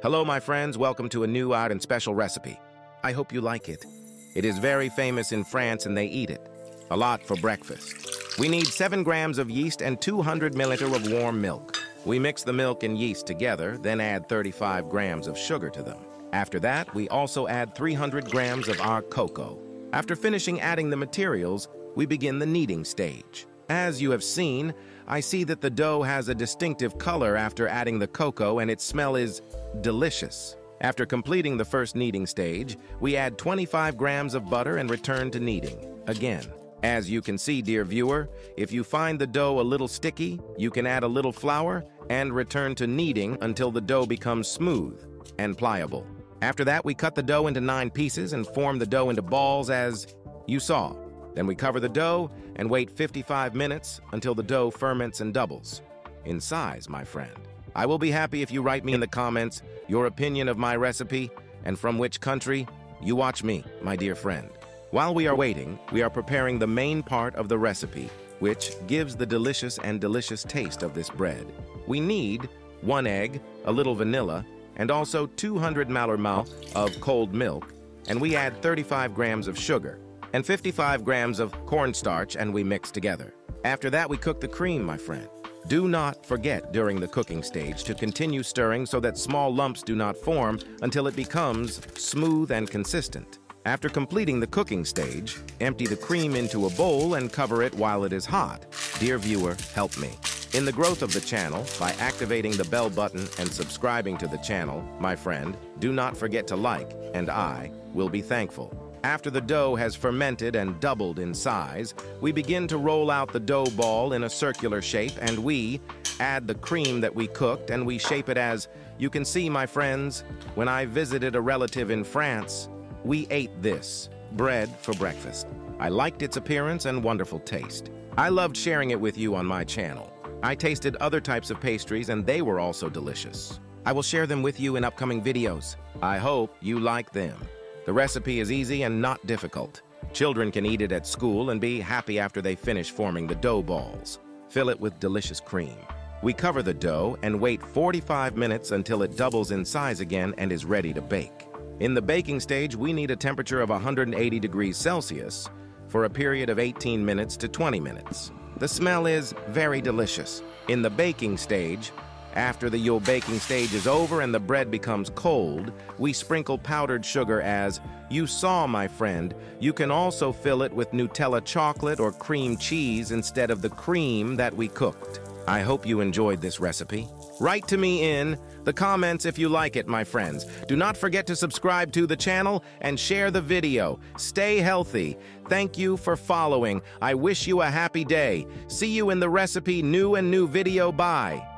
Hello, my friends. Welcome to a new out and special recipe. I hope you like it. It is very famous in France and they eat it a lot for breakfast. We need 7 grams of yeast and 200 milliliters of warm milk. We mix the milk and yeast together, then add 35 grams of sugar to them. After that, we also add 300 grams of our cocoa. After finishing adding the materials, we begin the kneading stage. As you have seen, I see that the dough has a distinctive color after adding the cocoa and its smell is delicious. After completing the first kneading stage, we add 25 grams of butter and return to kneading again. As you can see, dear viewer, if you find the dough a little sticky, you can add a little flour and return to kneading until the dough becomes smooth and pliable. After that, we cut the dough into 9 pieces and form the dough into balls as you saw. Then we cover the dough and wait 55 minutes until the dough ferments and doubles in size, my friend. I will be happy if you write me in the comments your opinion of my recipe and from which country you watch me, my dear friend. While we are waiting, we are preparing the main part of the recipe, which gives the delicious taste of this bread. We need 1 egg, a little vanilla, and also 200 milliliters of cold milk, and we add 35 grams of sugar and 55 grams of cornstarch, and we mix together. After that, we cook the cream, my friend. Do not forget during the cooking stage to continue stirring so that small lumps do not form until it becomes smooth and consistent. After completing the cooking stage, empty the cream into a bowl and cover it while it is hot. Dear viewer, help me in the growth of the channel by activating the bell button and subscribing to the channel, my friend. Do not forget to like, and I will be thankful. After the dough has fermented and doubled in size, we begin to roll out the dough ball in a circular shape, and we add the cream that we cooked, and we shape it as you can see, my friends. When I visited a relative in France, we ate this bread for breakfast. I liked its appearance and wonderful taste. I loved sharing it with you on my channel. I tasted other types of pastries, and they were also delicious. I will share them with you in upcoming videos. I hope you like them. The recipe is easy and not difficult. Children can eat it at school and be happy after they finish forming the dough balls. Fill it with delicious cream. We cover the dough and wait 45 minutes until it doubles in size again and is ready to bake. In the baking stage, we need a temperature of 180 degrees Celsius for a period of 18 minutes to 20 minutes. The smell is very delicious. In the baking stage, after the baking stage is over and the bread becomes cold, we sprinkle powdered sugar as you saw, my friend. You can also fill it with Nutella chocolate or cream cheese instead of the cream that we cooked. I hope you enjoyed this recipe. Write to me in the comments if you like it, my friends. Do not forget to subscribe to the channel and share the video. Stay healthy. Thank you for following. I wish you a happy day. See you in the recipe new video. Bye.